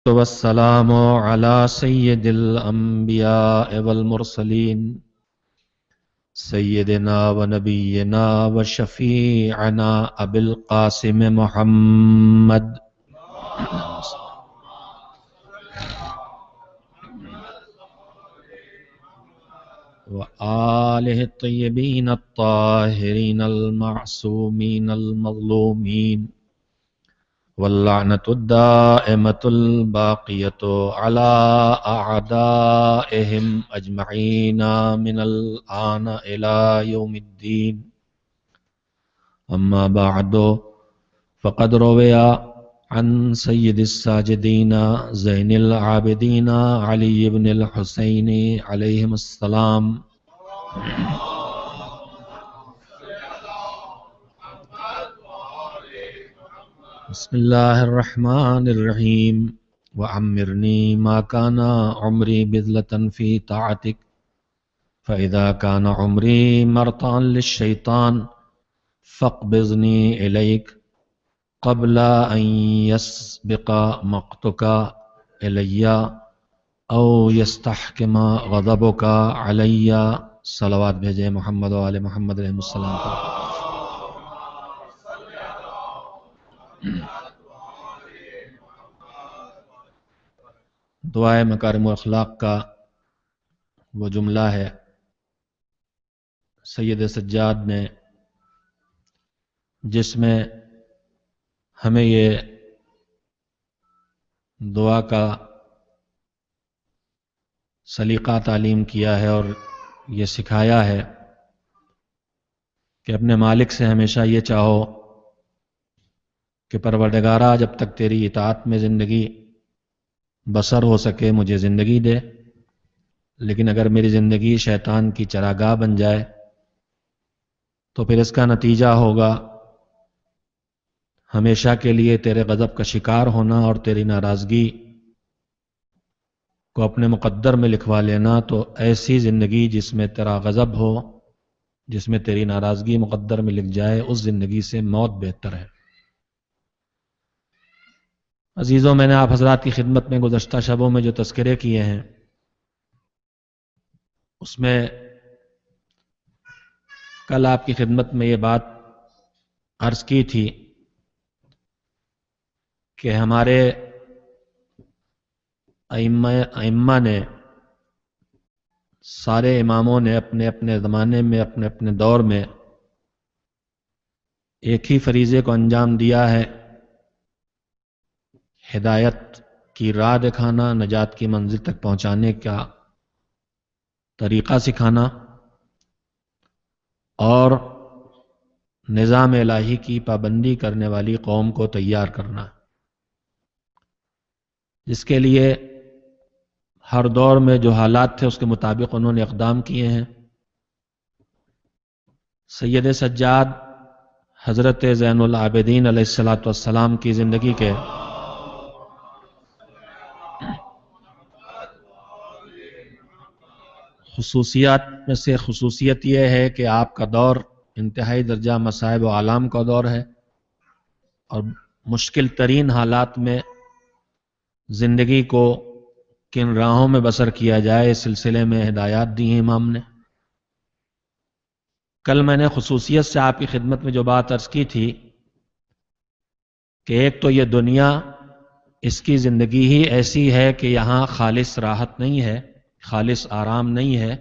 والسلام على سيد الأنبياء والمرسلين سيدنا ونبينا وشفيعنا أبي القاسم محمد وآله الطيبين الطاهرين المعصومين المظلومين واللعنة الدائمة الباقية على أعدائهم أجمعين من الآن إلى يوم الدين. أما بعد فقد روي عن سيد الساجدين زين العابدين علي بن الحسين عليهم السلام بسم الله الرحمن الرحيم وعمرني ما كان عمري بذلة في طاعتك فإذا كان عمري مرطا للشيطان فاقبضني إليك قبل أن يسبق مقتك إلي أو يستحكم غضبك علي. صلوات بھیجے محمد و آل محمد علیہ السلام پر. دعائے مکارم الاخلاق کا وہ جملہ ہے سید سجاد نے جس میں ہمیں یہ دعا کا سلیقہ تعلیم کیا ہے اور یہ سکھایا ہے کہ اپنے مالک سے ہمیشہ یہ چاہو کہ پروردگارا جب تک تیری اطاعت میں زندگی بسر ہو سکے مجھے زندگی دے، لیکن اگر میری زندگی شیطان کی چراگاہ بن جائے تو پھر اس کا نتیجہ ہوگا ہمیشہ کے لیے تیرے غضب کا شکار ہونا اور تیری ناراضگی کو اپنے مقدر میں لکھوا لینا. تو ایسی زندگی جس میں تیرا غضب ہو، جس میں تیری ناراضگی مقدر میں لکھ جائے، اس زندگی سے موت بہتر ہے. عزیزوں، میں نے آپ حضرات کی خدمت میں گزشتہ شبوں میں جو تذکرے کیے ہیں اس میں کل آپ کی خدمت میں یہ بات عرض کی تھی کہ ہمارے ائمہ نے، سارے اماموں نے اپنے اپنے زمانے میں اپنے اپنے دور میں ایک ہی فریضے کو انجام دیا ہے، ہدایت کی راہ دکھانا، نجات کی منزل تک پہنچانے کا طریقہ سکھانا اور نظام الہی کی پابندی کرنے والی قوم کو تیار کرنا، جس کے لیے ہر دور میں جو حالات تھے اس کے مطابق انہوں نے اقدام کیے ہیں. سید سجاد حضرت زین العابدین علیہ السلام کی زندگی کے خصوصیات میں سے خصوصیت یہ ہے کہ آپ کا دور انتہائی درجہ مصائب و آلام کا دور ہے اور مشکل ترین حالات میں زندگی کو کن راہوں میں بسر کیا جائے اس سلسلے میں ہدایات دی ہیں امام نے. کل میں نے خصوصیت سے آپ کی خدمت میں جو بات عرض کی تھی کہ ایک تو یہ دنیا، اس کی زندگی ہی ایسی ہے کہ یہاں خالص راحت نہیں ہے، خالص آرام نہیں ہے.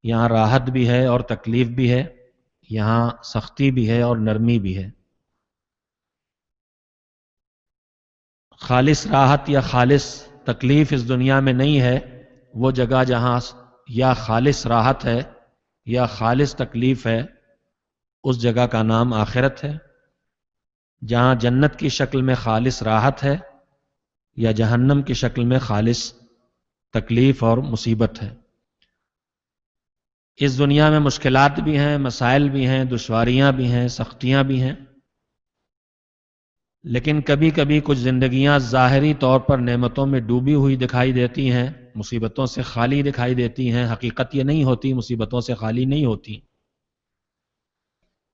یہاں راحت بھی ہے اور تکلیف بھی ہے، یہاں سختی بھی ہے اور نرمی بھی ہے. خالص راحت یا خالص تکلیف اس دنیا میں نہیں ہے. وہ جگہ جہاں یا خالص راحت ہے یا خالص تکلیف ہے، اس جگہ کا نام آخرت ہے. جہاں جنت کی شکل میں خالص راحت ہے یا جہنم کی شکل میں خالص تکلیف اور مصیبت ہے. اس دنیا میں مشکلات بھی ہیں، مسائل بھی ہیں، دشواریاں بھی ہیں، سختیاں بھی ہیں، لیکن کبھی کبھی کچھ زندگیاں ظاہری طور پر نعمتوں میں ڈوبی ہوئی دکھائی دیتی ہیں، مصیبتوں سے خالی دکھائی دیتی ہیں. حقیقت یہ نہیں ہوتی، مصیبتوں سے خالی نہیں ہوتی.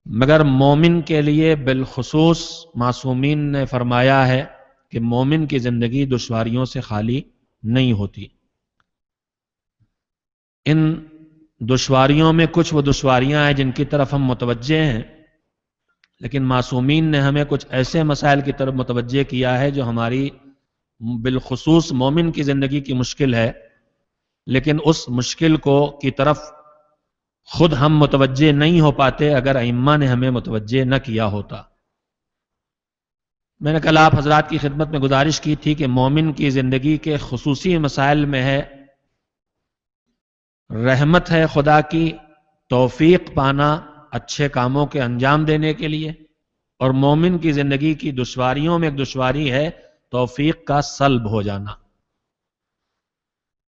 مگر مومن کے لیے بالخصوص معصومین نے فرمایا ہے کہ مومن کی زندگی دشواریوں سے خالی نہیں ہوتی۔ ان دشواریوں میں کچھ وہ دشواریاں ہیں جن کی طرف ہم متوجہ ہیں، لیکن معصومین نے ہمیں کچھ ایسے مسائل کی طرف متوجہ کیا ہے جو ہماری بالخصوص مومن کی زندگی کی مشکل ہے، لیکن اس مشکل کی طرف خود ہم متوجہ نہیں ہو پاتے اگر ائمہ نے ہمیں متوجہ نہ کیا ہوتا۔ میں نے کل آپ حضرات کی خدمت میں گزارش کی تھی کہ مومن کی زندگی کے خصوصی مسائل میں ہے رحمت ہے خدا کی، توفیق پانا اچھے کاموں کے انجام دینے کے لیے، اور مومن کی زندگی کی دشواریوں میں ایک دشواری ہے توفیق کا سلب ہو جانا۔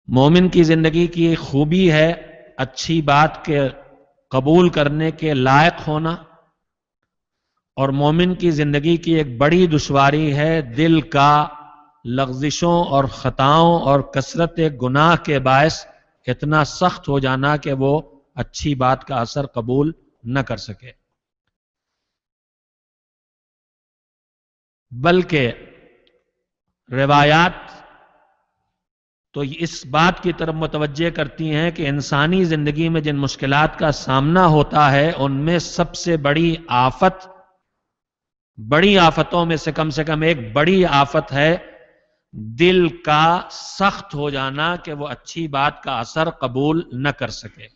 مومن کی زندگی کی خوبی ہے اچھی بات کے قبول کرنے کے لائق ہونا، اور مومن کی زندگی کی ایک بڑی دشواری ہے دل کا لغزشوں اور خطاؤں اور کثرت گناہ کے باعث اتنا سخت ہو جانا کہ وہ اچھی بات کا اثر قبول نہ کر سکے۔ بلکہ روایات تو اس بات کی طرف متوجہ کرتی ہیں کہ انسانی زندگی میں جن مشکلات کا سامنا ہوتا ہے ان میں سب سے بڑی آفتوں میں سے کم ایک بڑی آفت ہے دل کا سخت ہو جانا کہ وہ اچھی بات کا اثر قبول نہ کر سکے۔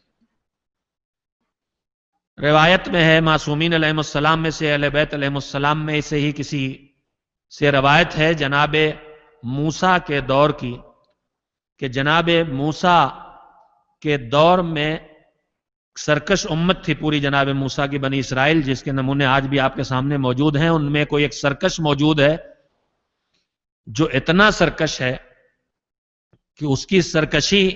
روایت میں ہے معصومین علیہ السلام میں سے، اہل بیت علیہ السلام میں سے ہی کسی سے روایت ہے جناب موسیٰ کے دور کی، کہ جناب موسیٰ کے دور میں سرکش امت تھی پوری جناب موسیٰ کی بنی اسرائیل، جس کے نمونے آج بھی آپ کے سامنے موجود ہیں۔ ان میں کوئی ایک سرکش موجود ہے جو اتنا سرکش ہے کہ اس کی سرکشی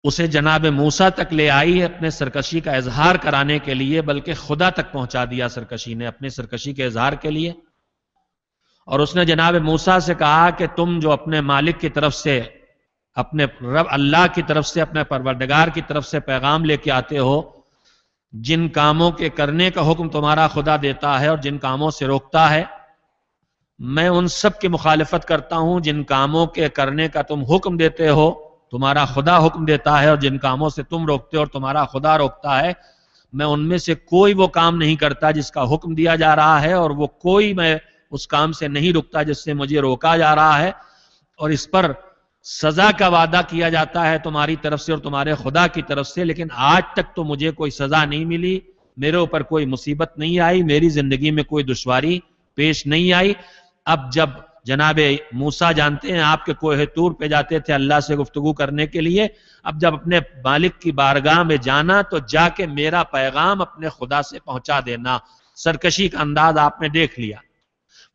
اسے جناب موسیٰ تک لے آئی اپنے سرکشی کا اظہار کرانے کے لیے، بلکہ خدا تک پہنچا دیا سرکشی نے اپنے سرکشی کے اظہار کے لیے۔ اور اس نے جناب موسیٰ سے کہا کہ تم جو اپنے مالک کی طرف سے، اپنے رب اللہ کی طرف سے، اپنے پروردگار کی طرف سے پیغام لے کے آتے ہو، جن کاموں کے کرنے کا حکم تمہارا خدا دیتا ہے اور جن کاموں سے روکتا ہے، میں ان سب کی مخالفت کرتا ہوں۔ جن کاموں کے کرنے کا تم حکم دیتے ہو تمہارا خدا حکم دیتا ہے، اور جن کاموں سے تم روکتے ہو اور تمہارا خدا روکتا ہے، میں ان میں سے کوئی وہ کام نہیں کرتا جس کا حکم دیا جا رہا ہے، اور وہ کوئی میں اس کام سے نہیں رکتا جس سے مجھے روکا جا رہا ہے، اور اس پر سزا کا وعدہ کیا جاتا ہے تمہاری طرف سے اور تمہارے خدا کی طرف سے، لیکن آج تک تو مجھے کوئی سزا نہیں ملی، میرے اوپر کوئی مصیبت نہیں آئی، میری زندگی میں کوئی دشواری پیش نہیں آئی۔ اب جب جناب موسیٰ جانتے ہیں آپ کے کوہ طور پہ جاتے تھے اللہ سے گفتگو کرنے کے لیے، اب جب اپنے مالک کی بارگاہ میں جانا تو جا کے میرا پیغام اپنے خدا سے پہنچا دینا۔ سرکشی کا انداز آپ نے دیکھ لیا،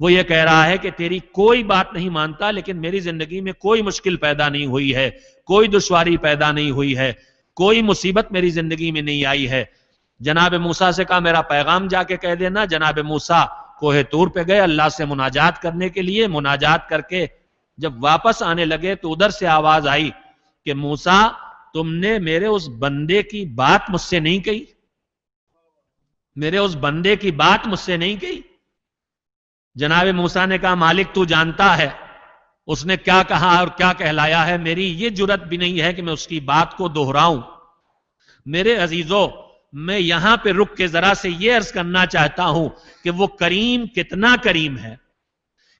وہ یہ کہہ رہا ہے کہ تیری کوئی بات نہیں مانتا، لیکن میری زندگی میں کوئی مشکل پیدا نہیں ہوئی ہے، کوئی دشواری پیدا نہیں ہوئی ہے، کوئی مصیبت میری زندگی میں نہیں آئی ہے۔ جناب موسیٰ سے کہا میرا پیغام جا کے کہہ دینا۔ جناب موسیٰ کوہ طور پہ گئے اللہ سے مناجات کرنے کے لیے، مناجات کر کے جب واپس آنے لگے تو ادھر سے آواز آئی کہ موسیٰ تم نے میرے اس بندے کی بات مجھ سے نہیں کہی، میرے اس بندے کی بات مجھ سے نہیں کہی۔ جناب موسیٰ نے کہا مالک تو جانتا ہے اس نے کیا کہا اور کیا کہلایا ہے، میری یہ جرات بھی نہیں ہے کہ میں اس کی بات کو دہراؤں۔ میرے عزیزو، میں یہاں پہ رک کے ذرا سے یہ عرض کرنا چاہتا ہوں کہ وہ کریم کتنا کریم ہے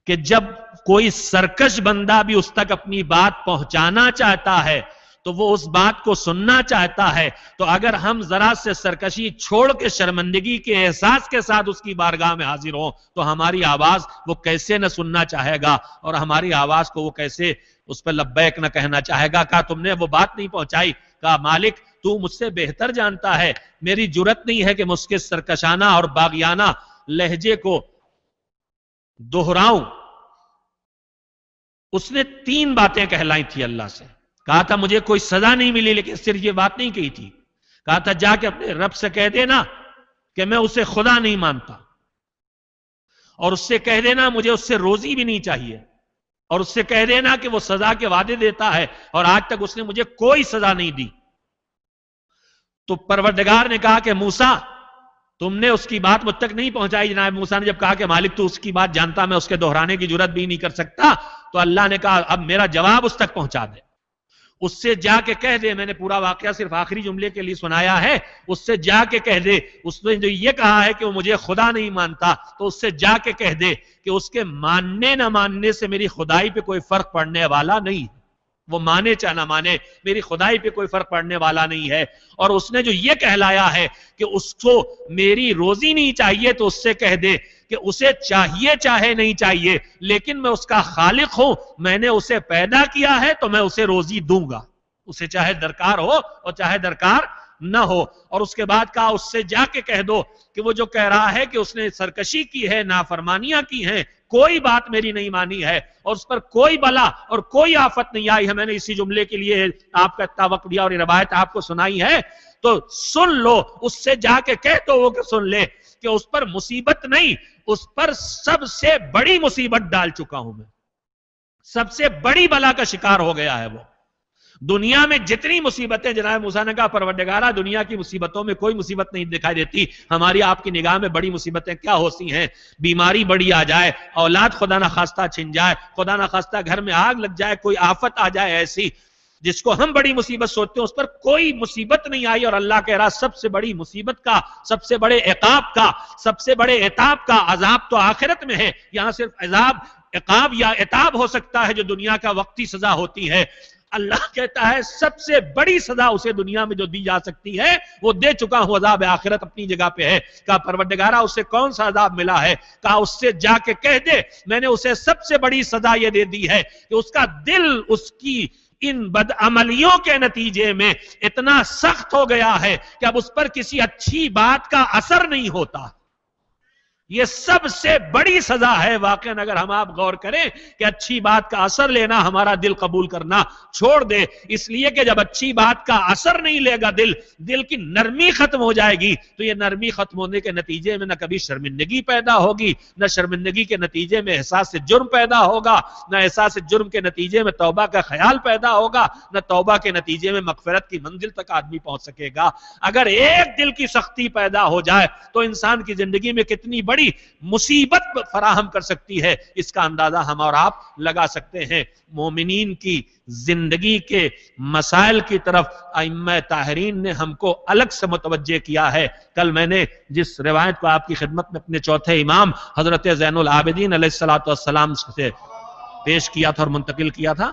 کہ جب کوئی سرکش بندہ بھی اس تک اپنی بات پہنچانا چاہتا ہے تو وہ اس بات کو سننا چاہتا ہے، تو اگر ہم ذرا سے سرکشی چھوڑ کے شرمندگی کے احساس کے ساتھ اس کی بارگاہ میں حاضر ہوں تو ہماری آواز وہ کیسے نہ سننا چاہے گا، اور ہماری آواز کو وہ کیسے اس پہ لبیک نہ کہنا چاہے گا۔ کہا تم نے وہ بات نہیں پہنچائی، کہا مالک تو مجھ سے بہتر جانتا ہے، میری جرات نہیں ہے کہ میں اس کے سرکشانہ اور باغیانہ لہجے کو دہراؤں۔ اس نے 3 باتیں کہلائی تھی اللہ سے، کہا تھا مجھے کوئی سزا نہیں ملی، لیکن صرف یہ بات نہیں کہی تھی، کہا تھا جا کے اپنے رب سے کہہ دینا کہ میں اسے خدا نہیں مانتا، اور اس سے کہہ دینا مجھے اس سے روزی بھی نہیں چاہیے، اور اس سے کہہ دینا کہ وہ سزا کے وعدے دیتا ہے اور آج تک اس نے مجھے کوئی سزا نہیں دی۔ تو پروردگار نے کہا کہ موسیٰ تم نے اس کی بات مجھ تک نہیں پہنچائی. جناب موسیٰ نے جب کہا کہ مالک تو اس کی بات جانتا، میں اس کے دہرانے کی جرات بھی نہیں کر سکتا، تو اللہ نے کہا اب میرا جواب اس تک پہنچا دے، اس سے جا کے کہہ دے. میں نے پورا واقعہ صرف آخری جملے کے لیے سنایا ہے. اس سے جا کے کہہ دے، اس نے جو یہ کہا ہے کہ وہ مجھے خدا نہیں مانتا، تو اس سے جا کے کہہ دے کہ اس کے ماننے نہ ماننے سے میری خدائی پہ کوئی فرق پڑنے والا نہیں. وہ مانے چاہے نہ مانے، میری خدائی پہ کوئی فرق پڑنے والا نہیں ہے. اور اس نے جو یہ کہلایا ہے کہ اس کو میری روزی نہیں چاہیے، تو اس سے کہہ دے کہ اسے چاہیے چاہے نہیں چاہیے، لیکن میں اس کا خالق ہوں، میں نے اسے پیدا کیا ہے تو میں اسے روزی دوں گا، اسے چاہے درکار ہو اور چاہے درکار نہ ہو. اور اس کے بعد کہا اس سے جا کے کہہ دو کہ وہ جو کہہ رہا ہے کہ اس نے سرکشی کی ہے، نافرمانیاں کی ہیں، کوئی بات میری نہیں مانی ہے اور اس پر کوئی بلا اور کوئی آفت نہیں آئی ہے. میں نے اسی جملے کے لیے آپ کا اتنا وقت دیا اور یہ روایت آپ کو سنائی ہے، تو سن لو. اس سے جا کے کہہ دو وہ کہ سن لے کہ اس پر مصیبت نہیں، اس پر سب سے بڑی مصیبت ڈال چکا ہوں میں، سب سے بڑی بلا کا شکار ہو گیا ہے وہ. دنیا میں جتنی مصیبتیں، جناب موسیٰ نے کہا پروردگارہ دنیا کی مصیبتوں میں کوئی مصیبت نہیں دکھائی دیتی، ہماری آپ کی نگاہ میں بڑی مصیبتیں کیا ہوتی ہیں؟ بیماری بڑی آ جائے، اولاد خدا نہ خواستہ چھن جائے، خدا نہ خواستہ گھر میں آگ لگ جائے، کوئی آفت آ جائے ایسی جس کو ہم بڑی مصیبت سوچتے ہیں، اس پر کوئی مصیبت نہیں آئی. اور اللہ کہہ رہا سب سے بڑی مصیبت کا، سب سے بڑے عقاب کا، سب سے بڑے عتاب کا عذاب تو آخرت میں ہے. یہاں صرف عقاب یا عتاب ہو سکتا ہے جو دنیا کا وقتی سزا ہوتی ہے. اللہ کہتا ہے سب سے بڑی سزا اسے دنیا میں جو دی جا سکتی ہے وہ دے چکا ہوں. عذاب آخرت اپنی جگہ پہ ہے. کہا پروردگارہ اسے کون سا عذاب ملا ہے؟ کہا اس سے جا کے کہہ دے میں نے اسے سب سے بڑی سزا یہ دے دی ہے کہ اس کا دل اس کی ان بدعملیوں کے نتیجے میں اتنا سخت ہو گیا ہے کہ اب اس پر کسی اچھی بات کا اثر نہیں ہوتا. یہ سب سے بڑی سزا ہے. واقعاً اگر ہم آپ غور کریں کہ اچھی بات کا اثر لینا، ہمارا دل قبول کرنا چھوڑ دے، اس لیے کہ جب اچھی بات کا اثر نہیں لے گا دل کی نرمی ختم ہو جائے گی، تو یہ نرمی ختم ہونے کے نتیجے میں نہ کبھی شرمندگی پیدا ہوگی، نہ شرمندگی کے نتیجے میں احساس جرم پیدا ہوگا، نہ احساس جرم کے نتیجے میں توبہ کا خیال پیدا ہوگا، نہ توبہ کے نتیجے میں مغفرت کی منزل تک آدمی پہنچ سکے گا. اگر ایک دل کی سختی پیدا ہو جائے تو انسان کی زندگی میں کتنی بڑی مصیبت فراہم کر سکتی ہے، اس کا اندازہ ہم اور آپ لگا سکتے ہیں. مومنین کی زندگی کے مسائل کی طرف ائمہ طاہرین نے ہم کو الگ سے متوجہ کیا ہے. کل میں نے جس روایت کو آپ کی خدمت میں اپنے چوتھے امام حضرت زین العابدین علیہ السلام سے پیش کیا تھا اور منتقل کیا تھا،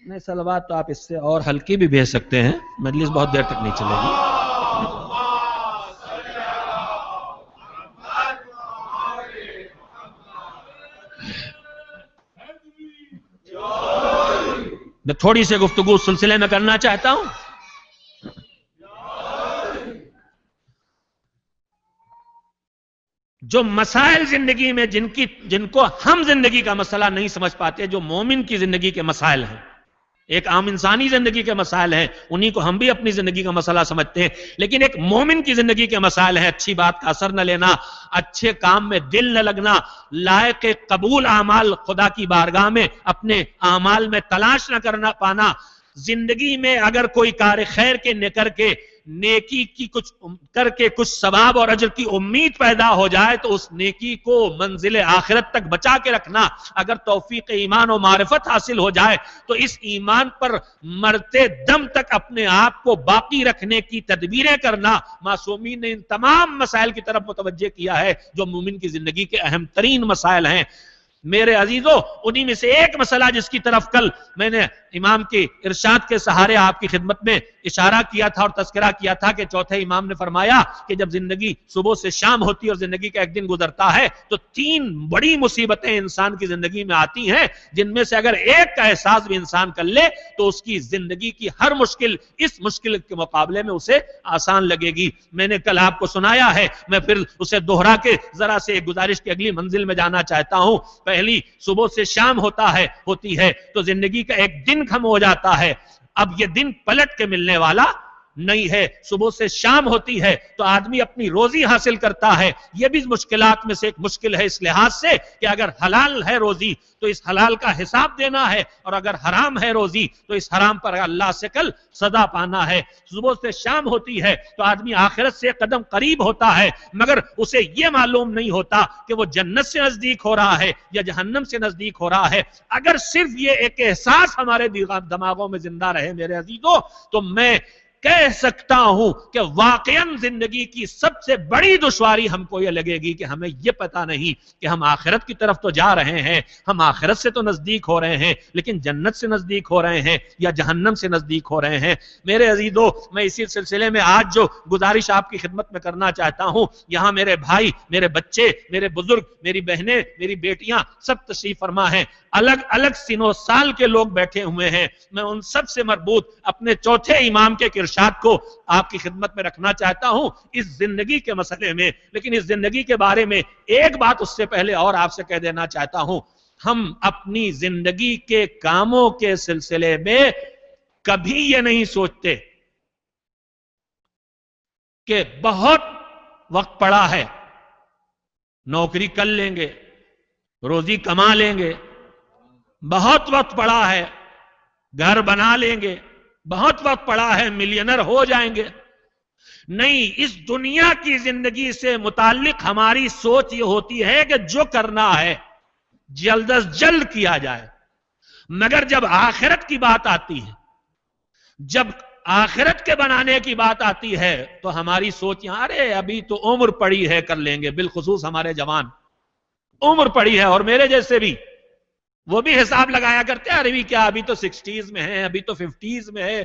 نہیں صلوات تو آپ اس سے اور ہلکی بھی بھیج سکتے ہیں، مجلس بہت دیر تک نہیں چلے گی. میں تھوڑی سی گفتگو اس سلسلے میں کرنا چاہتا ہوں. جو مسائل زندگی میں جن کو ہم زندگی کا مسئلہ نہیں سمجھ پاتے، جو مومن کی زندگی کے مسائل ہیں، ایک عام انسانی زندگی کے مسائل ہیں، انہی کو ہم بھی اپنی زندگی کا مسئلہ سمجھتے ہیں، لیکن ایک مومن کی زندگی کے مسائل ہیں. اچھی بات کا اثر نہ لینا، اچھے کام میں دل نہ لگنا، لائق قبول اعمال خدا کی بارگاہ میں اپنے اعمال میں تلاش نہ کرنا پانا. زندگی میں اگر کوئی کار خیر کے نہ کر کے نیکی کی کچھ کر کے کچھ ثواب اور اجر کی امید پیدا ہو جائے تو اس نیکی کو منزل آخرت تک بچا کے رکھنا. اگر توفیق ایمان و معرفت حاصل ہو جائے تو اس ایمان پر مرتے دم تک اپنے آپ کو باقی رکھنے کی تدبیریں کرنا. معصومین نے ان تمام مسائل کی طرف متوجہ کیا ہے جو مومن کی زندگی کے اہم ترین مسائل ہیں. میرے عزیزو، انہی میں سے ایک مسئلہ جس کی طرف کل میں نے امام کے ارشاد کے سہارے آپ کی خدمت میں اشارہ کیا تھا اور تذکرہ کیا تھا کہ چوتھے امام نے فرمایا کہ جب زندگی صبح سے شام ہوتی ہے اور زندگی کا ایک دن گزرتا ہے تو 3 بڑی مصیبتیں انسان کی زندگی میں آتی ہیں، جن میں سے اگر ایک کا احساس بھی انسان کر لے تو اس کی زندگی کی ہر مشکل اس مشکل کے مقابلے میں اسے آسان لگے گی. میں نے کل آپ کو سنایا ہے، میں پھر اسے دوہرا کے ذرا سے ایک گزارش کی اگلی منزل میں جانا چاہتا ہوں. پہلی، صبح سے شام ہوتی ہے تو زندگی کا ایک دن کم ہو جاتا ہے. اب یہ دن پلٹ کے ملنے والا نہیں ہے. صبح سے شام ہوتی ہے تو آدمی اپنی روزی حاصل کرتا ہے. یہ بھی مشکلات میں سے ایک مشکل ہے اس لحاظ سے کہ اگر حلال ہے روزی تو اس حلال کا حساب دینا ہے, اور اگر حرام ہے روزی تو اس حرام پر اللہ سے کل سزا پانا ہے. صبح سے شام ہوتی ہے تو آدمی آخرت سے قدم قریب ہوتا ہے, مگر اسے یہ معلوم نہیں ہوتا کہ وہ جنت سے نزدیک ہو رہا ہے یا جہنم سے نزدیک ہو رہا ہے. اگر صرف یہ ایک احساس ہمارے دماغوں میں زندہ رہے میرے عزیزوں, تو میں کہہ سکتا ہوں کہ واقعاً زندگی کی سب سے بڑی دشواری ہم کو یہ لگے گی کہ ہمیں یہ پتا نہیں کہ ہم آخرت کی طرف تو جا رہے ہیں, ہم آخرت سے تو نزدیک ہو رہے ہیں, لیکن جنت سے نزدیک ہو رہے ہیں یا جہنم سے نزدیک ہو رہے ہیں. میرے عزیزوں, میں اسی سلسلے میں آج جو گزارش آپ کی خدمت میں کرنا چاہتا ہوں, یہاں میرے بھائی, میرے بچے, میرے بزرگ, میری بہنیں, میری بیٹیاں سب تشریف فرما ہیں, الگ الگ سن و سال کے لوگ بیٹھے ہوئے ہیں. میں ان سب سے مربوط اپنے چوتھے امام کے ارشاد کو آپ کی خدمت میں رکھنا چاہتا ہوں اس زندگی کے مسئلے میں. لیکن اس زندگی کے بارے میں ایک بات اس سے پہلے اور آپ سے کہہ دینا چاہتا ہوں, ہم اپنی زندگی کے کاموں کے سلسلے میں کبھی یہ نہیں سوچتے کہ بہت وقت پڑا ہے, نوکری کر لیں گے, روزی کما لیں گے, بہت وقت پڑا ہے, گھر بنا لیں گے, بہت وقت پڑا ہے, ملینر ہو جائیں گے. نہیں, اس دنیا کی زندگی سے متعلق ہماری سوچ یہ ہوتی ہے کہ جو کرنا ہے جلد از جلد کیا جائے. مگر جب آخرت کی بات آتی ہے, جب آخرت کے بنانے کی بات آتی ہے, تو ہماری سوچ یہاں, ارے ابھی تو عمر پڑی ہے, کر لیں گے. بالخصوص ہمارے جوان, عمر پڑی ہے, اور میرے جیسے بھی, وہ بھی حساب لگایا کرتے ہیں, ابھی کیا, ابھی تو 60s میں ہے, ابھی تو 50s میں ہے,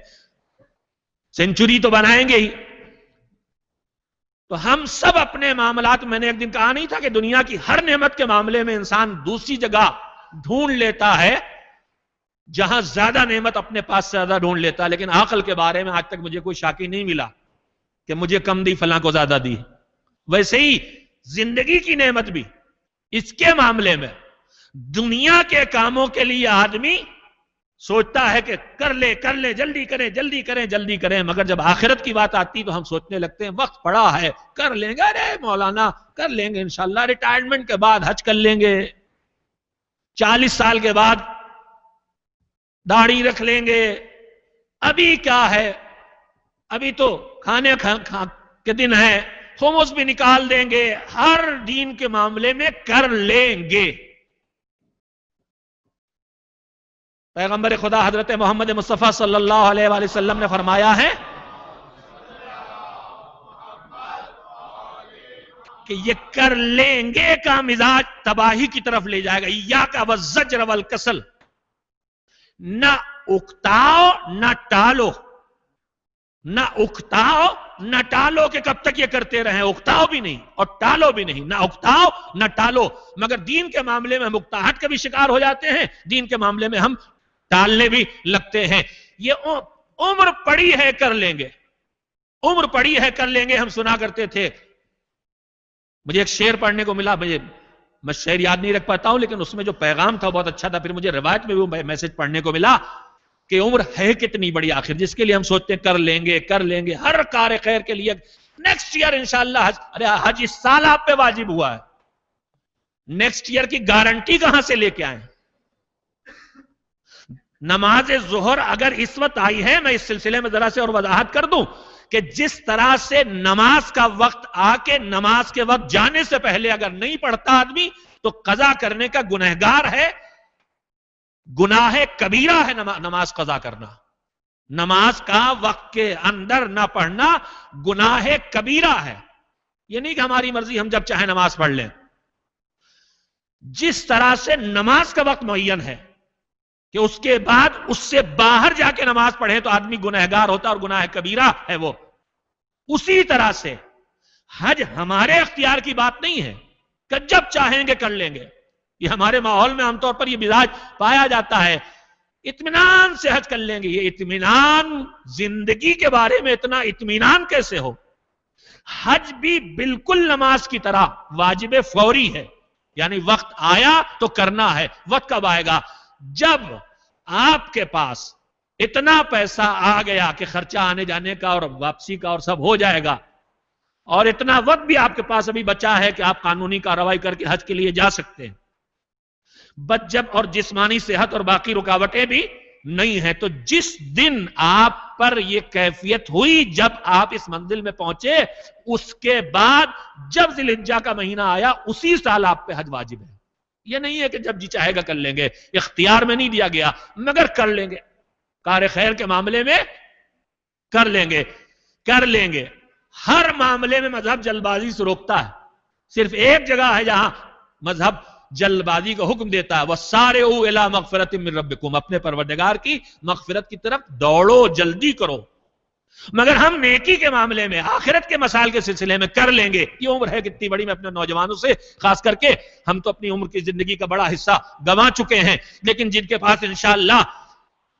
سینچری تو بنائیں گے ہی. تو ہم سب اپنے معاملات, میں نے ایک دن کہا نہیں تھا کہ دنیا کی ہر نعمت کے معاملے میں انسان دوسری جگہ ڈھونڈ لیتا ہے جہاں زیادہ نعمت اپنے پاس سے زیادہ ڈھونڈ لیتا ہے, لیکن عقل کے بارے میں آج تک مجھے کوئی شاکی نہیں ملا کہ مجھے کم دی فلاں کو زیادہ دی. ویسے ہی زندگی کی نعمت بھی, اس کے معاملے میں دنیا کے کاموں کے لیے آدمی سوچتا ہے کہ کر لے, جلدی کریں, جلدی کریں, جلدی کریں. مگر جب آخرت کی بات آتی تو ہم سوچنے لگتے ہیں وقت پڑا ہے, کر لیں گے, ارے مولانا کر لیں گے انشاءاللہ, ریٹائرمنٹ کے بعد حج کر لیں گے, 40 سال کے بعد داڑھی رکھ لیں گے, ابھی کیا ہے, ابھی تو کھانے کے دن ہے, خمس بھی نکال دیں گے, ہر دین کے معاملے میں کر لیں گے. پیغمبر خدا حضرت محمد مصطفیٰ صلی اللہ علیہ وآلہ وسلم نے فرمایا ہے کہ یہ کر لیں گے کا مزاج تباہی کی طرف لے جائے گا. ایاک والزجر والکسل, نہ اکتاؤ نہ ٹالو, نہ اکتاؤ نہ ٹالو کہ کب تک یہ کرتے رہیں, اکتاؤ بھی نہیں اور ٹالو بھی نہیں, نہ اکتاؤ نہ ٹالو. مگر دین کے معاملے میں ہم اکتاہٹ کے بھی شکار ہو جاتے ہیں, دین کے معاملے میں ہم ٹالنے بھی لگتے ہیں. یہ عمر پڑی ہے, کر لیں گے, عمر پڑی ہے, کر لیں گے. ہم سنا کرتے تھے, مجھے ایک شعر پڑھنے کو ملا, میں شعر یاد نہیں رکھ پاتا ہوں, لیکن اس میں جو پیغام تھا بہت اچھا تھا. پھر مجھے روایت میں بھی وہ میسج پڑھنے کو ملا کہ عمر ہے کتنی بڑی آخر, جس کے لیے ہم سوچتے ہیں کر لیں گے, کر لیں گے, ہر کار خیر کے لیے نیکسٹ ایئر انشاءاللہ حج. ارے حج اس سال آپ پہ واجب ہوا ہے, نیکسٹ ایئر کی گارنٹی کہاں سے لے کے آئیں؟ نماز ظہر اگر اس وقت آئی ہے, میں اس سلسلے میں ذرا سے اور وضاحت کر دوں کہ جس طرح سے نماز کا وقت آ کے نماز کے وقت جانے سے پہلے اگر نہیں پڑھتا آدمی تو قضا کرنے کا گنہگار ہے, گناہ کبیرہ ہے نماز قضا کرنا. نماز کا وقت کے اندر نہ پڑھنا گناہ کبیرہ ہے. یہ نہیں کہ ہماری مرضی ہم جب چاہیں نماز پڑھ لیں. جس طرح سے نماز کا وقت معین ہے کہ اس کے بعد اس سے باہر جا کے نماز پڑھے تو آدمی گنہگار ہوتا اور گناہ کبیرہ ہے وہ, اسی طرح سے حج ہمارے اختیار کی بات نہیں ہے کہ جب چاہیں گے کر لیں گے. یہ ہمارے ماحول میں عام طور پر یہ مزاج پایا جاتا ہے, اطمینان سے حج کر لیں گے. یہ اطمینان, زندگی کے بارے میں اتنا اطمینان کیسے ہو؟ حج بھی بالکل نماز کی طرح واجب فوری ہے, یعنی وقت آیا تو کرنا ہے. وقت کب آئے گا؟ جب آپ کے پاس اتنا پیسہ آ گیا کہ خرچہ آنے جانے کا اور واپسی کا اور سب ہو جائے گا، اور اتنا وقت بھی آپ کے پاس ابھی بچا ہے کہ آپ قانونی کارروائی کر کے حج کے لیے جا سکتے ہیں، بس جب اور جسمانی صحت اور باقی رکاوٹیں بھی نہیں ہیں، تو جس دن آپ پر یہ کیفیت ہوئی جب آپ اس منزل میں پہنچے، اس کے بعد جب ذی الحجہ کا مہینہ آیا اسی سال آپ پہ حج واجب ہے۔ یہ نہیں ہے کہ جب جی چاہے گا کر لیں گے، اختیار میں نہیں دیا گیا، مگر کر لیں گے، کار خیر کے معاملے میں کر لیں گے۔ ہر معاملے میں مذہب جلد بازی سے روکتا ہے، صرف ایک جگہ ہے جہاں مذہب جلد بازی کا حکم دیتا ہے، وَسَارِعُوا إِلَىٰ مَغْفِرَةٍ مِّن رَبِّكُمْ، اپنے پروردگار کی مغفرت کی طرف دوڑو، جلدی کرو۔ مگر ہم نیکی کے معاملے میں، آخرت کے مسائل کے سلسلے میں کر لیں گے۔ یہ عمر ہے کتنی بڑی، میں اپنے نوجوانوں سے خاص کر کے، ہم تو اپنی عمر کی زندگی کا بڑا حصہ گنوا چکے ہیں، لیکن جن کے پاس انشاءاللہ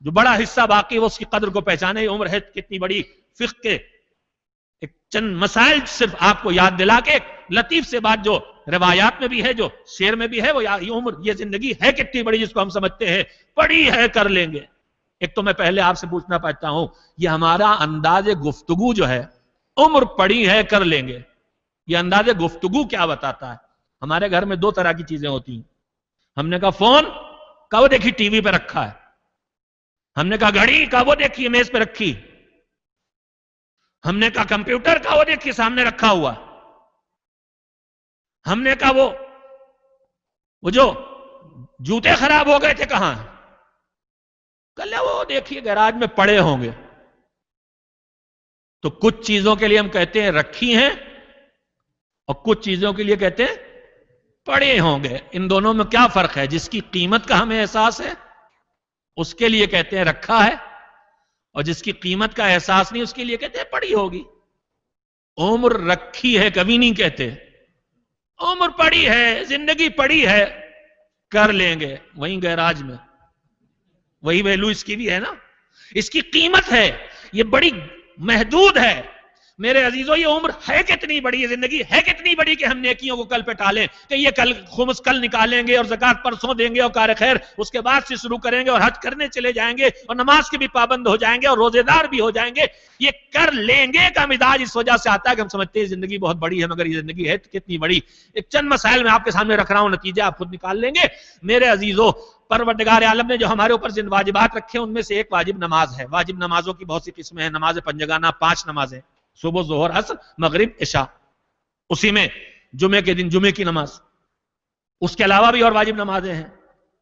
جو بڑا حصہ باقی وہ اس کی قدر کو پہچانے۔ یہ عمر ہے کتنی بڑی، فقہ کے ایک چند مسائل صرف آپ کو یاد دلا کے، لطیف سے بات جو روایات میں بھی ہے، جو شعر میں بھی ہے، وہ یہ عمر، یہ زندگی ہے کتنی بڑی جس کو ہم سمجھتے ہیں پڑی ہے، کر لیں گے۔ ایک تو میں پہلے آپ سے پوچھنا چاہتا ہوں، یہ ہمارا انداز گفتگو جو ہے، عمر پڑی ہے کر لیں گے، یہ انداز گفتگو کیا بتاتا ہے؟ ہمارے گھر میں دو طرح کی چیزیں ہوتی ہیں۔ ہم نے کہا فون کا، وہ دیکھی ٹی وی پہ رکھا ہے۔ ہم نے کہا گھڑی کا، وہ دیکھیے میز پہ رکھی۔ ہم نے کہا کمپیوٹر کا، وہ دیکھیے سامنے رکھا ہوا۔ ہم نے کہا وہ جو جوتے خراب ہو گئے تھے کہاں؟ کل وہ دیکھیے گیراج میں پڑے ہوں گے۔ تو کچھ چیزوں کے لیے ہم کہتے ہیں رکھی ہیں، اور کچھ چیزوں کے لیے کہتے ہیں پڑے ہوں گے۔ ان دونوں میں کیا فرق ہے؟ جس کی قیمت کا ہمیں احساس ہے اس کے لیے کہتے ہیں رکھا ہے، اور جس کی قیمت کا احساس نہیں اس کے لیے کہتے ہیں پڑی ہوگی۔ عمر رکھی ہے کبھی نہیں کہتے، عمر پڑی ہے، زندگی پڑی ہے، کر لیں گے۔ وہیں گیراج میں وہی ویلو اس کی بھی ہے نا، اس کی قیمت ہے، یہ بڑی محدود ہے۔ میرے عزیزوں، یہ عمر ہے کتنی بڑی، یہ زندگی ہے کتنی بڑی کہ ہم نیکیوں کو کل پہ ٹالیں، کہ یہ کل خمس کل نکالیں گے اور زکات پرسوں دیں گے اور کار خیر اس کے بعد سے شروع کریں گے اور حج کرنے چلے جائیں گے اور نماز کے بھی پابند ہو جائیں گے اور روزے دار بھی ہو جائیں گے۔ یہ کر لیں گے کا مزاج اس وجہ سے آتا ہے کہ ہم سمجھتے ہیں زندگی بہت بڑی ہے، مگر یہ زندگی ہے کتنی بڑی۔ ایک چند مسائل میں آپ کے سامنے رکھ رہا ہوں، نتیجہ آپ خود نکال لیں گے۔ میرے عزیزوں، پروردگار عالم نے جو ہمارے اوپر واجبات رکھے ہیں ان میں سے ایک واجب نماز ہے۔ واجب نمازوں کی بہت سی قسمیں ہیں۔ نماز پنجگانہ 5 نمازیں، صبح، ظہر، عصر، مغرب، عشاء، اسی میں جمعے کے دن جمعے کی نماز۔ اس کے علاوہ بھی اور واجب نمازیں ہیں۔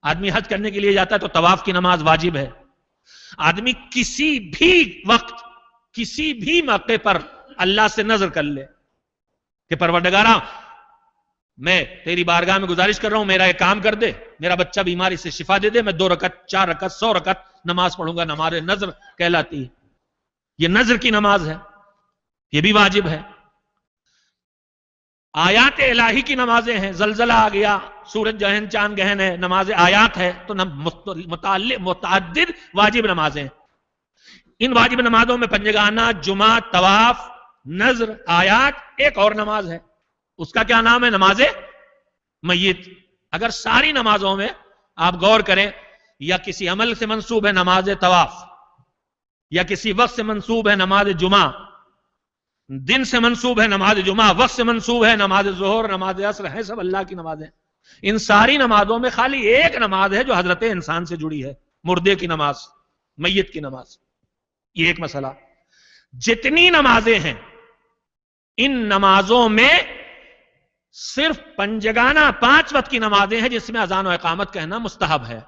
آدمی حج کرنے کے لیے جاتا ہے تو طواف کی نماز واجب ہے۔ آدمی کسی بھی وقت، کسی بھی موقع پر اللہ سے نذر کر لے کہ پروردگارا، میں تیری بارگاہ میں گزارش کر رہا ہوں، میرا یہ کام کر دے، میرا بچہ بیماری سے شفا دے دے، میں 2 رکعت 4 رکعت 100 رکعت نماز پڑھوں گا۔ نماز نذر کہلاتی ہے، یہ نذر کی نماز ہے، یہ بھی واجب ہے۔ آیات الہی کی نمازیں ہیں، زلزلہ آ گیا، سورج گہن، چاند گہن ہے، نماز آیات ہے، تو متعدد واجب نمازیں ہیں۔ ان واجب نمازوں میں پنجگانہ، جمعہ، طواف، نذر، آیات، ایک اور نماز ہے، اس کا کیا نام ہے؟ نماز میت۔ اگر ساری نمازوں میں آپ غور کریں، یا کسی عمل سے منسوب ہے نماز طواف، یا کسی وقت سے منسوب ہے نماز جمعہ، دن سے منسوب ہے نماز جمعہ، وقت سے منسوب ہے نماز ظہر، نماز عصر، ہے سب اللہ کی نمازیں۔ ان ساری نمازوں میں خالی ایک نماز ہے جو حضرت انسان سے جڑی ہے، مردے کی نماز، میت کی نماز۔ یہ ایک مسئلہ۔ جتنی نمازیں ہیں ان نمازوں میں صرف پنجگانہ 5 وقت کی نمازیں ہیں جس میں اذان و اقامت کہنا مستحب ہے۔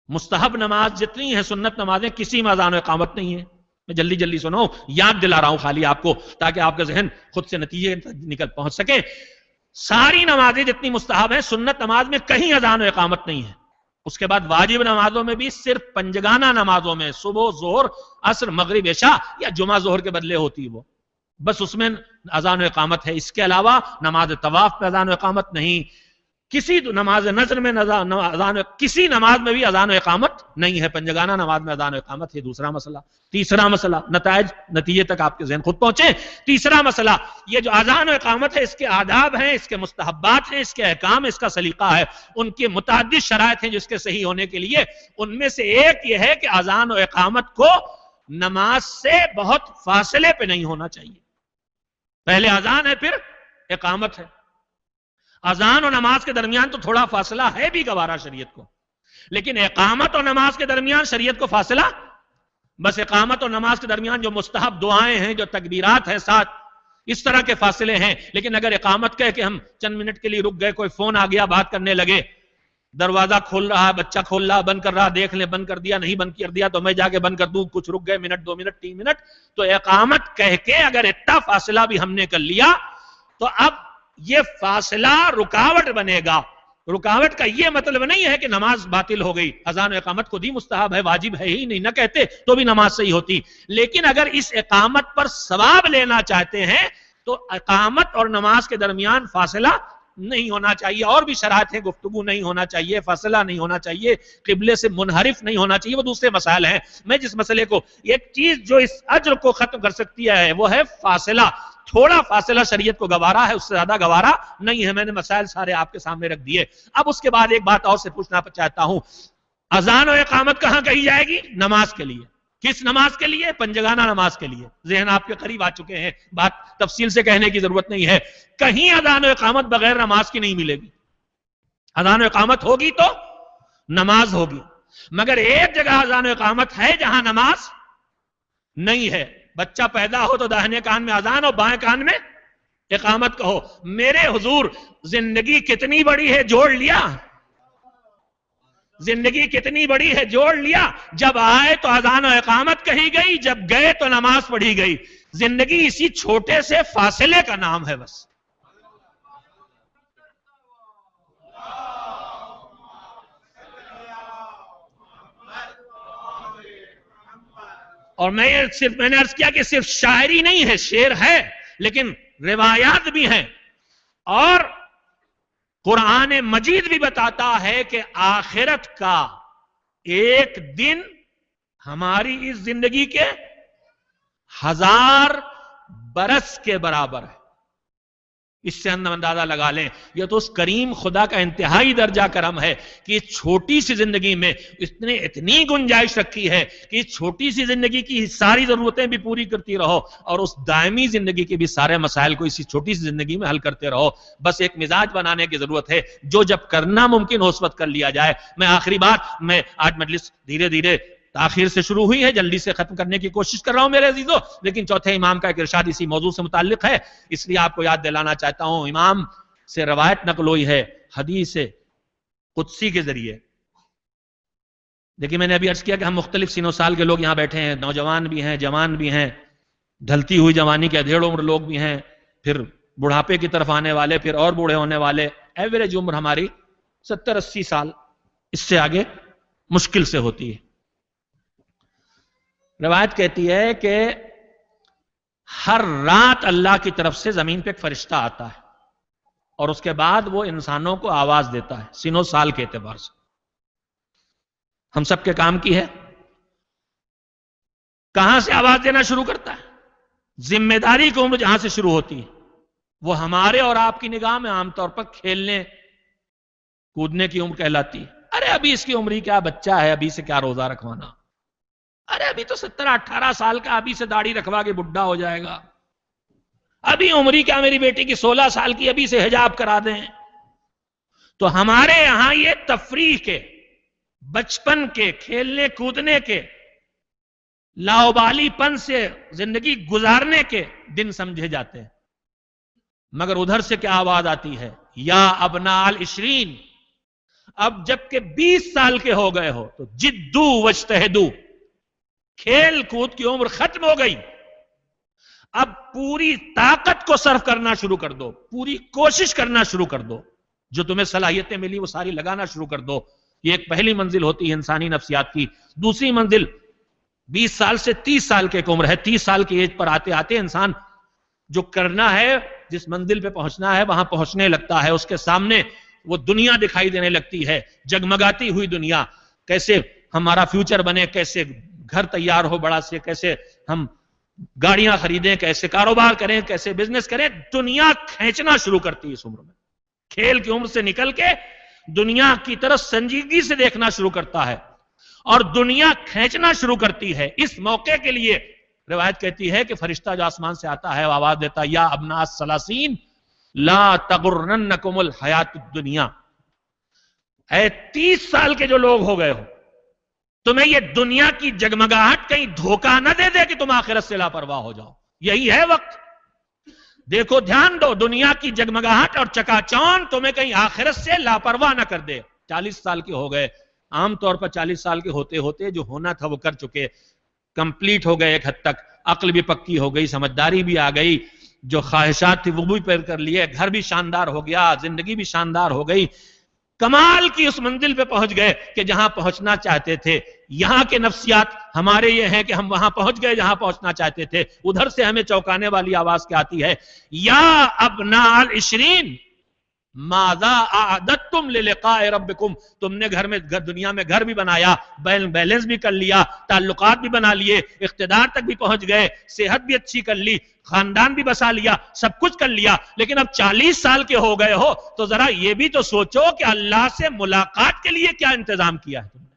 مستحب نماز جتنی ہے، سنت نمازیں کسی میں اذان و اقامت نہیں ہے۔ میں جلدی جلدی سنو، یاد دلا رہا ہوں خالی آپ کو، تاکہ آپ کا ذہن خود سے نتیجے نکل پہنچ سکے۔ ساری نمازیں جتنی مستحب ہیں، سنت نماز میں کہیں اذان و اقامت نہیں ہے۔ اس کے بعد واجب نمازوں میں بھی صرف پنجگانہ نمازوں میں صبح، ظہر، عصر، مغرب، عشاء، یا جمعہ ظہر کے بدلے ہوتی ہے وہ، بس اس میں اذان و اقامت ہے۔ اس کے علاوہ نماز طواف پہ اذان و اقامت نہیں، کسی نماز نظر میں کسی نماز میں بھی اذان و اقامت نہیں ہے. پنجگانہ نماز میں اذان و اقامت ہے. دوسرا مسئلہ. تیسرا مسئلہ, نتیجے تک آپ کے ذہن خود پہنچے. تیسرا مسئلہ, یہ جو اذان و اقامت ہے اس کے آداب ہیں, اس کے مستحبات ہیں, اس کے احکام, اس کا سلیقہ ہے, ان کے متعدد شرائط ہیں جس کے صحیح ہونے کے لیے. ان میں سے ایک یہ ہے کہ اذان و اقامت کو نماز سے بہت فاصلے پہ نہیں ہونا چاہیے. پہلے اذان ہے پھر اقامت ہے. اذان اور نماز کے درمیان تو تھوڑا فاصلہ ہے بھی گوارا شریعت کو, لیکن اقامت اور نماز کے درمیان شریعت کو فاصلہ, بس اقامت اور نماز کے درمیان جو مستحب دعائیں ہیں, جو تکبیرات ہیں ساتھ, اس طرح کے فاصلے ہیں. لیکن اگر اقامت کہے کہ ہم چند منٹ کے لیے رک گئے, کوئی فون آ گیا, بات کرنے لگے, دروازہ کھول رہا ہے, بچہ کھول رہا, بند کر رہا, دیکھ لیں بند کر دیا, نہیں بند کر دیا تو میں جا کے بند کر دوں, کچھ رک گئے, منٹ 2 منٹ 3 منٹ, تو اقامت کہہ کے اگر اتنا فاصلہ بھی ہم نے کر لیا تو اب یہ فاصلہ رکاوٹ بنے گا. رکاوٹ کا یہ مطلب نہیں ہے کہ نماز باطل ہو گئی. اذان و اقامت خود ہی مستحب ہے, واجب ہے ہی نہیں, نہ کہتے تو بھی نماز صحیح ہوتی. لیکن اگر اس اقامت پر ثواب لینا چاہتے ہیں تو اقامت اور نماز کے درمیان فاصلہ نہیں ہونا چاہیے. اور بھی شرائط ہیں, گفتگو نہیں ہونا چاہیے, فاصلہ نہیں ہونا چاہیے, قبلے سے منحرف نہیں ہونا چاہیے, وہ دوسرے مسائل ہیں. میں جس مسئلے کو, ایک چیز جو اس اجر کو ختم کر سکتی ہے وہ ہے فاصلہ. تھوڑا فاصلہ شریعت کو گوارا ہے, اس سے زیادہ گوارا نہیں ہے. میں نے مسائل سارے آپ کے سامنے رکھ دیے. اب اس کے بعد ایک بات اور سے پوچھنا چاہتا ہوں, اذان و اقامت کہاں کہی جائے گی؟ نماز کے لیے. کس نماز کے لیے؟ پنجگانہ نماز کے لیے. ذہن آپ کے قریب آ چکے ہیں, بات تفصیل سے کہنے کی ضرورت نہیں ہے. کہیں اذان و اقامت بغیر نماز کی نہیں ملے گی. اذان و اقامت ہوگی تو نماز ہوگی, مگر ایک جگہ اذان و اقامت ہے جہاں نماز نہیں ہے. بچہ پیدا ہو تو داہنے کان میں اذان اور بائیں کان میں اقامت کہو. میرے حضور, زندگی کتنی بڑی ہے, جوڑ لیا. زندگی کتنی بڑی ہے, جوڑ لیا. جب آئے تو اذان و اقامت کہی گئی, جب گئے تو نماز پڑھی گئی. زندگی اسی چھوٹے سے فاصلے کا نام ہے بس. اور میں نے عرض کیا کہ صرف شاعری نہیں ہے, شعر ہے, لیکن روایات بھی ہیں. اور قرآن مجید بھی بتاتا ہے کہ آخرت کا ایک دن ہماری اس زندگی کے 1000 برس کے برابر ہے. اس سے ہم اندازہ لگا لیں, یہ تو اس کریم خدا کا انتہائی درجہ کرم ہے کہ اس چھوٹی سی زندگی میں اس نے اتنی گنجائش رکھی ہے کہ اس چھوٹی سی زندگی کی ساری ضرورتیں بھی پوری کرتی رہو, اور اس دائمی زندگی کے بھی سارے مسائل کو اسی چھوٹی سی زندگی میں حل کرتے رہو. بس ایک مزاج بنانے کی ضرورت ہے, جو جب کرنا ممکن ہو اس وقت کر لیا جائے. میں آخری بات, میں آج مجلس دھیرے دھیرے تاخیر سے شروع ہوئی ہے, جلدی سے ختم کرنے کی کوشش کر رہا ہوں میرے عزیزو, لیکن چوتھے امام کا ایک ارشاد اسی موضوع سے متعلق ہے, اس لیے آپ کو یاد دلانا چاہتا ہوں. امام سے روایت نقل ہوئی ہے حدیث قدسی کے ذریعے. دیکھیں, میں نے ابھی عرض کیا کہ ہم مختلف سن و سال کے لوگ یہاں بیٹھے ہیں, نوجوان بھی ہیں, جوان بھی ہیں, ڈھلتی ہوئی جوانی کے ادھیڑ عمر لوگ بھی ہیں, پھر بڑھاپے کی طرف آنے والے, پھر اور بوڑھے ہونے والے. ایوریج عمر ہماری 70-80 سال, اس سے آگے مشکل سے ہوتی ہے. روایت کہتی ہے کہ ہر رات اللہ کی طرف سے زمین پہ ایک فرشتہ آتا ہے, اور اس کے بعد وہ انسانوں کو آواز دیتا ہے سنو سال کے اعتبار سے. ہم سب کے کام کی ہے. کہاں سے آواز دینا شروع کرتا ہے؟ ذمہ داری کی عمر جہاں سے شروع ہوتی ہے, وہ ہمارے اور آپ کی نگاہ میں عام طور پر کھیلنے کودنے کی عمر کہلاتی ہے. ارے ابھی اس کی عمر ہی کیا, بچہ ہے, ابھی سے کیا روزہ رکھوانا, ارے ابھی تو 17-18 سال کا, ابھی سے داڑھی رکھوا کے بڈھا ہو جائے گا, ابھی عمری کیا, میری بیٹی کی 16 سال کی, ابھی سے حجاب کرا دیں. تو ہمارے یہاں یہ تفریح کے, بچپن کے, کھیلنے کودنے کے, لاؤبالی پن سے زندگی گزارنے کے دن سمجھے جاتے ہیں. مگر ادھر سے کیا آواز آتی ہے؟ یا ابناء العشرین, اب جب کہ 20 سال کے ہو گئے ہو تو جدو واجتہدو, کھیل کود کی عمر ختم ہو گئی, اب پوری طاقت کو صرف کرنا شروع کر دو, پوری کوشش کرنا شروع کر دو, جو تمہیں صلاحیتیں ملی وہ ساری لگانا شروع کر دو. یہ ایک پہلی منزل ہوتی ہے انسانی نفسیات کی. دوسری منزل 20 سال سے 30 سال کی ایک عمر ہے. 30 سال کی ایج پر آتے آتے انسان جو کرنا ہے, جس منزل پہ پہنچنا ہے وہاں پہنچنے لگتا ہے. اس کے سامنے وہ دنیا دکھائی دینے لگتی ہے، جگمگاتی ہوئی دنیا، کیسے ہمارا فیوچر بنے، کیسے گھر تیار ہو بڑا سے، کیسے ہم گاڑیاں خریدیں، کیسے کاروبار کریں، کیسے بزنس کریں، دنیا کھینچنا شروع کرتی ہے اس عمر میں، کھیل کی عمر سے نکل کے دنیا کی طرف سنجیدگی سے دیکھنا شروع کرتا ہے اور دنیا کھینچنا شروع کرتی ہے۔ اس موقع کے لیے روایت کہتی ہے کہ فرشتہ جو آسمان سے آتا ہے وہ آواز دیتا ہے، یا ابناء الثلاثین لا تغرنکم الحیات الدنیا، اے 30 سال کے جو لوگ ہو گئے ہو، تمہیں یہ دنیا کی جگمگاہٹ کہیں دھوکہ نہ دے دے کہ تم آخرت سے لاپرواہ ہو جاؤ، یہی ہے وقت۔ دیکھو دھیان دو، دنیا کی جگمگاہٹ اور چکا چوند تمہیں کہیں آخرت سے لاپرواہ نہ کر دے۔ 40 سال کے ہو گئے، عام طور پر 40 سال کے ہوتے ہوتے جو ہونا تھا وہ کر چکے، کمپلیٹ ہو گئے، ایک حد تک عقل بھی پکی ہو گئی، سمجھداری بھی آ گئی، جو خواہشات تھی وہ بھی پیر کر لیے، گھر بھی شاندار ہو گیا، زندگی بھی شاندار ہو گئی، کمال کی اس منزل پہ پہنچ گئے کہ جہاں پہنچنا چاہتے تھے۔ یہاں کے نفسیات ہمارے یہ ہیں کہ ہم وہاں پہنچ گئے جہاں پہنچنا چاہتے تھے، ادھر سے ہمیں چوکانے والی آواز کیا آتی ہے، یا ابناء العشرین ماذا اعددتم للقاء ربکم، تم نے دنیا میں گھر بھی بنایا، بیلنس بھی کر لیا، تعلقات بھی بنا لیے، اقتدار تک بھی پہنچ گئے، صحت بھی اچھی کر لی، خاندان بھی بسا لیا، سب کچھ کر لیا، لیکن اب 40 سال کے ہو گئے ہو تو ذرا یہ بھی تو سوچو کہ اللہ سے ملاقات کے لیے کیا انتظام کیا ہے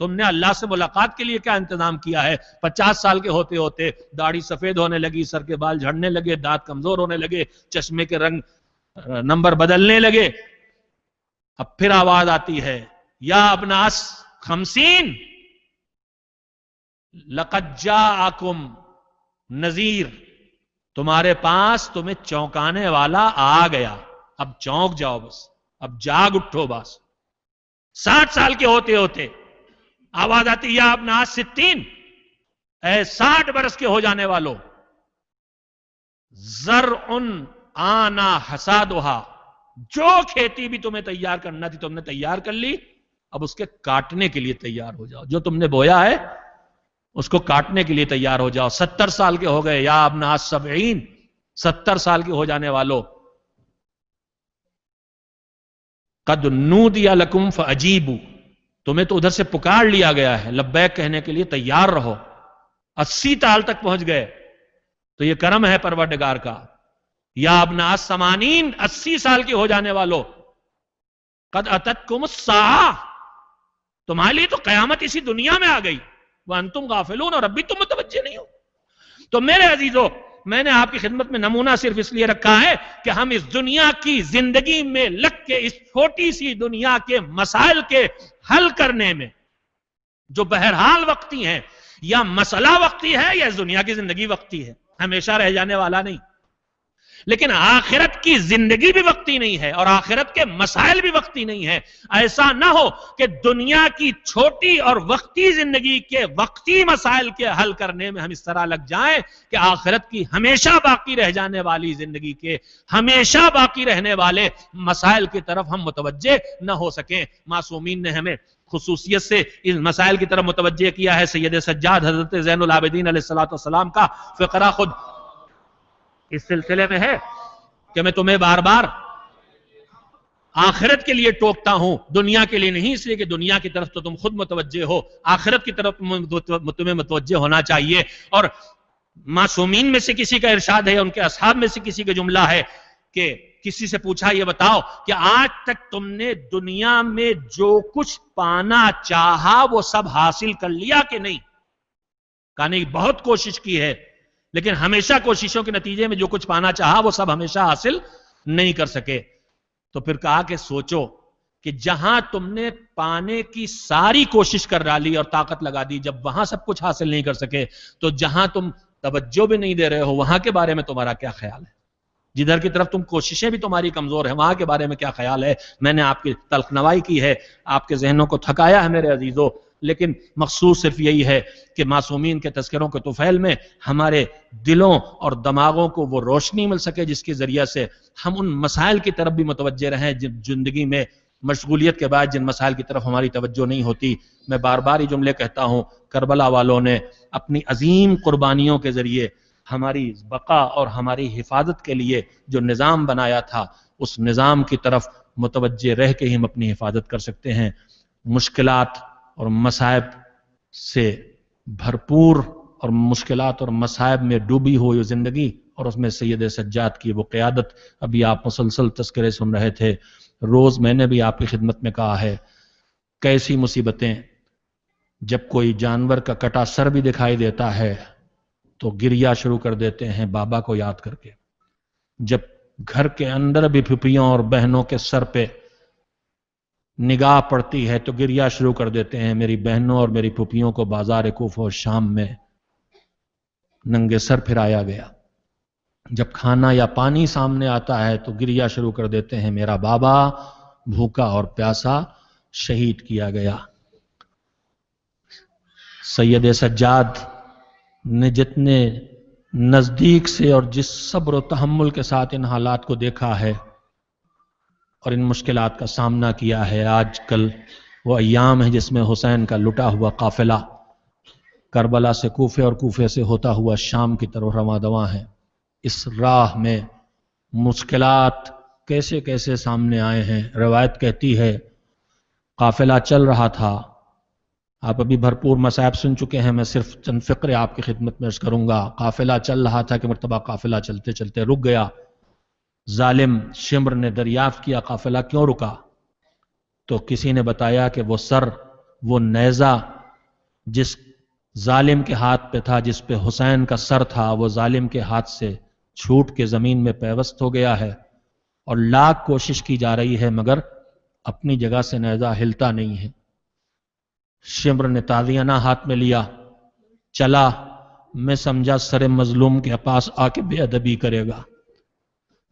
تم نے اللہ سے ملاقات کے لیے کیا انتظام کیا ہے۔ 50 سال کے ہوتے ہوتے داڑھی سفید ہونے لگی، سر کے بال جھڑنے لگے، دانت کمزور ہونے لگے، چشمے کے رنگ نمبر بدلنے لگے، اب پھر آواز آتی ہے، یا ابناء الخمسین لقد جاءکم نذیر، تمہارے پاس تمہیں چونکانے والا آ گیا، اب چونک جاؤ، بس اب جاگ اٹھو بس۔ 60 سال کے ہوتے ہوتے آواز آتی، یا ابناء الستین، اے 60 برس کے ہو جانے والوں، زرع آنا حسادھا، جو کھیتی بھی تمہیں تیار کرنا تھی تم نے تیار کر لی، اب اس کے کاٹنے کے لیے تیار ہو جاؤ، جو تم نے بویا ہے اس کو کاٹنے کے لیے تیار ہو جاؤ۔ 70 سال کے ہو گئے، یا ابناء السبعین، 70 سال کے ہو جانے والوں، قد نودی لکم فاجیبوا، تمہیں تو ادھر سے پکار لیا گیا ہے، لبیک کہنے کے لیے تیار رہو۔ 80 سال تک پہنچ گئے تو یہ کرم ہے پروردگار کا۔ یا ابناء الثمانین، 80 سال کے ہو جانے والوں، قد اتتکم الساعہ، تمہارے لیے تو قیامت اسی دنیا میں آ گئی، وانتم غافلون، اور اب بھی تم متوجہ نہیں ہو۔ تو میرے عزیزو، میں نے آپ کی خدمت میں نمونہ صرف اس لیے رکھا ہے کہ ہم اس دنیا کی زندگی میں لگ کے اس چھوٹی سی دنیا کے مسائل کے حل کرنے میں، جو بہرحال وقتی ہیں، یا مسئلہ وقتی ہے یا اس دنیا کی زندگی وقتی ہے، ہمیشہ رہ جانے والا نہیں، لیکن آخرت کی زندگی بھی وقتی نہیں ہے اور آخرت کے مسائل بھی وقتی نہیں ہے۔ ایسا نہ ہو کہ دنیا کی چھوٹی اور وقتی زندگی کے وقتی مسائل کے حل کرنے میں ہم اس طرح لگ جائیں کہ آخرت کی ہمیشہ باقی رہ جانے والی زندگی کے ہمیشہ باقی رہنے والے مسائل کی طرف ہم متوجہ نہ ہو سکیں۔ معصومین نے ہمیں خصوصیت سے ان مسائل کی طرف متوجہ کیا ہے۔ سید سجاد حضرت زین العابدین علیہ السلام کا فقرہ خود اس سلسلے میں ہے کہ میں تمہیں بار بار آخرت کے لیے ٹوکتا ہوں، دنیا کے لیے نہیں، اس لیے کہ دنیا کی طرف تو تم خود متوجہ ہو، آخرت کی طرف تمہیں متوجہ ہونا چاہیے۔ اور معصومین میں سے کسی کا ارشاد ہے، ان کے اصحاب میں سے کسی کا جملہ ہے کہ کسی سے پوچھا، یہ بتاؤ کہ آج تک تم نے دنیا میں جو کچھ پانا چاہا وہ سب حاصل کر لیا کہ نہیں؟ کہا نہیں، بہت کوشش کی ہے، لیکن ہمیشہ کوششوں کے نتیجے میں جو کچھ پانا چاہا وہ سب ہمیشہ حاصل نہیں کر سکے۔ تو پھر کہا کہ سوچو کہ جہاں تم نے پانے کی ساری کوشش کر ڈالی اور طاقت لگا دی، جب وہاں سب کچھ حاصل نہیں کر سکے تو جہاں تم توجہ بھی نہیں دے رہے ہو وہاں کے بارے میں تمہارا کیا خیال ہے؟ جدھر کی طرف تم کوششیں بھی تمہاری کمزور ہیں وہاں کے بارے میں کیا خیال ہے؟ میں نے آپ کی تلخ نوائی کی ہے، آپ کے ذہنوں کو تھکایا ہے میرے عزیزو، لیکن مقصود صرف یہی ہے کہ معصومین کے تذکروں کے طفیل میں ہمارے دلوں اور دماغوں کو وہ روشنی مل سکے جس کے ذریعے سے ہم ان مسائل کی طرف بھی متوجہ رہیں جن زندگی میں مشغولیت کے بعد جن مسائل کی طرف ہماری توجہ نہیں ہوتی۔ میں بار بار یہ جملے کہتا ہوں، کربلا والوں نے اپنی عظیم قربانیوں کے ذریعے ہماری بقا اور ہماری حفاظت کے لیے جو نظام بنایا تھا اس نظام کی طرف متوجہ رہ کے ہی ہم اپنی حفاظت کر سکتے ہیں۔ مشکلات اور مصائب سے بھرپور اور مشکلات اور مصائب میں ڈوبی ہوئی زندگی، اور اس میں سید سجاد کی وہ قیادت، ابھی آپ مسلسل تذکرے سن رہے تھے، روز میں نے بھی آپ کی خدمت میں کہا ہے کیسی مصیبتیں، جب کوئی جانور کا کٹا سر بھی دکھائی دیتا ہے تو گریہ شروع کر دیتے ہیں بابا کو یاد کر کے، جب گھر کے اندر بھی پھپھیوں اور بہنوں کے سر پہ نگاہ پڑتی ہے تو گریہ شروع کر دیتے ہیں، میری بہنوں اور میری پھپھیوں کو بازار کوفہ و شام میں ننگے سر پھرایا گیا، جب کھانا یا پانی سامنے آتا ہے تو گریہ شروع کر دیتے ہیں، میرا بابا بھوکا اور پیاسا شہید کیا گیا۔ سید سجاد نے جتنے نزدیک سے اور جس صبر و تحمل کے ساتھ ان حالات کو دیکھا ہے اور ان مشکلات کا سامنا کیا ہے، آج کل وہ ایام ہے جس میں حسین کا لٹا ہوا قافلہ کربلا سے کوفے اور کوفے سے ہوتا ہوا شام کی طرف رواں دواں ہے۔ اس راہ میں مشکلات کیسے کیسے سامنے آئے ہیں۔ روایت کہتی ہے قافلہ چل رہا تھا، آپ ابھی بھرپور مصائب سن چکے ہیں، میں صرف چند فقرے آپ کی خدمت میں عرض کروں گا۔ قافلہ چل رہا تھا کہ مرتبہ قافلہ چلتے چلتے رک گیا، ظالم شمر نے دریافت کیا قافلہ کیوں رکا، تو کسی نے بتایا کہ وہ سر، وہ نیزہ جس ظالم کے ہاتھ پہ تھا، جس پہ حسین کا سر تھا، وہ ظالم کے ہاتھ سے چھوٹ کے زمین میں پیوست ہو گیا ہے، اور لاکھ کوشش کی جا رہی ہے مگر اپنی جگہ سے نیزہ ہلتا نہیں ہے۔ شمر نے تازیانہ ہاتھ میں لیا، چلا، میں سمجھا سر مظلوم کے پاس آ کے بے ادبی کرے گا،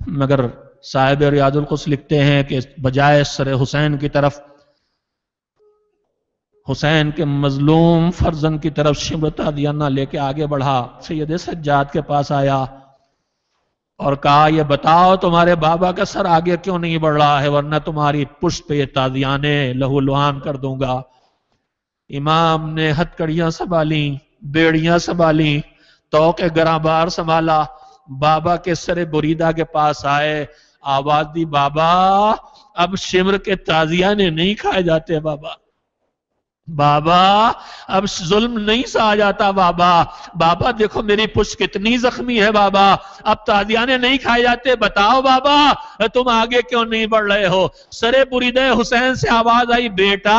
مگر صاحب ریاض القدس لکھتے ہیں کہ بجائے سر حسین کی طرف، حسین کے مظلوم فرزند کی طرف شمر تازیانہ لے کے آگے بڑھا، سید سجاد کے پاس آیا اور کہا یہ بتاؤ تمہارے بابا کا سر آگے کیوں نہیں بڑھ رہا ہے، ورنہ تمہاری پشت پہ یہ تازیانے لہو لہان کر دوں گا۔ امام نے ہتکڑیاں سنبھالیں، بیڑیاں سنبھالیں، توق گراں بار سنبھالا، بابا کے سر بریدہ کے پاس آئے، آواز دی بابا اب شمر کے تازیانے نہیں کھائے جاتے، بابا بابا اب ظلم نہیں سہا جاتا، بابا بابا دیکھو میری پشت کتنی زخمی ہے، بابا اب تازیانے نہیں کھائے جاتے، بتاؤ بابا تم آگے کیوں نہیں بڑھ رہے ہو۔ سر بریدہ حسین سے آواز آئی بیٹا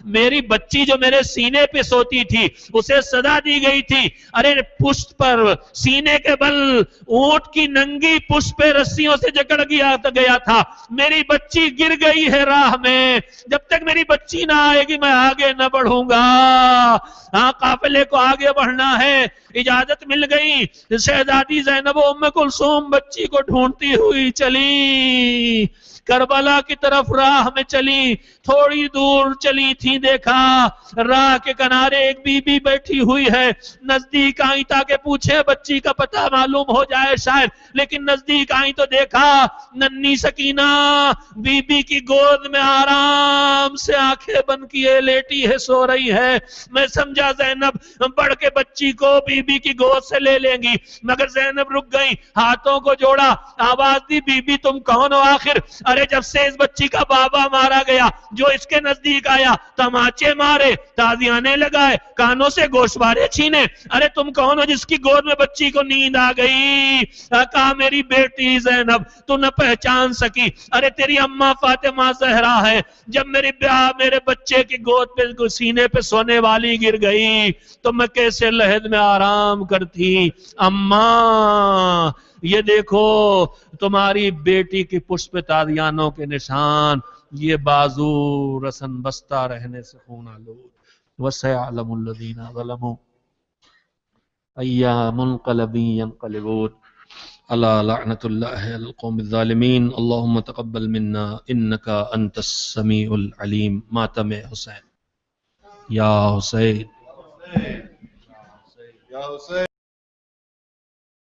میری بچی جو میرے سینے پہ سوتی تھی اسے سزا دی گئی تھی، ارے پشت پر سینے کے بل اونٹ کی ننگی پشت پہ رسیوں سے جکڑ گیا تھا، میری بچی گر گئی ہے راہ میں، جب تک میری بچی نہ آئے گی میں آگے نہ بڑھوں گا۔ ہاں قافلے کو آگے بڑھنا ہے، اجازت مل گئی، شہزادی زینب و ام کلثوم بچی کو ڈھونڈتی ہوئی چلی، کربلا کی طرف راہ میں چلی، تھوڑی دور چلی تھی، دیکھا راہ کے کنارے ایک بی بی بیٹھی ہوئی ہے، نزدیک آئی تاکہ پوچھے بچی کا پتہ معلوم ہو جائے شاید، لیکن نزدیک آئی تو دیکھا ننھی سکینہ بی بی کی گود میں آرام سے آنکھیں بند کیے لیٹی ہے، سو رہی ہے۔ میں سمجھا زینب بڑھ کے بچی کو بی بی کی گود سے لے لیں گی، مگر زینب رک گئی، ہاتھوں کو جوڑا، آواز دی بی بی تم کون ہو آخر؟ ارے جب سے اس بچی کا بابا مارا گیا جو اس کے نزدیک آیا تماچے مارے، تازیانے لگائے، کانوں سے گوشوارے چھینے، ارے تم کون ہو جس کی گود میں بچی کو نیند آ گئی؟ کہا میری بیٹی زینب تو نہ پہچان سکی، ارے تیری اماں فاطمہ زہرا ہے، جب میرے بچے کی گود پہ سینے پہ سونے والی گر گئی تو میں کیسے لحد میں آرام کرتی، اماں یہ دیکھو تمہاری بیٹی کی پشت پہ تازیانوں کے نشان، یہ بازو رسن بستہ رہنے سے خون آلود۔ وَسَيَعْلَمُ الَّذِينَ ظَلَمُوا أَيَّ مُنْقَلَبٍ يَنْقَلِبُونَ أَلَا لَعْنَةُ اللَّهِ عَلَى الْقَوْمِ الظَّالِمِينَ اللهم تقبل منا إنك أنت السميع العليم۔ ماتم حسین، یا حسین، یا حسین۔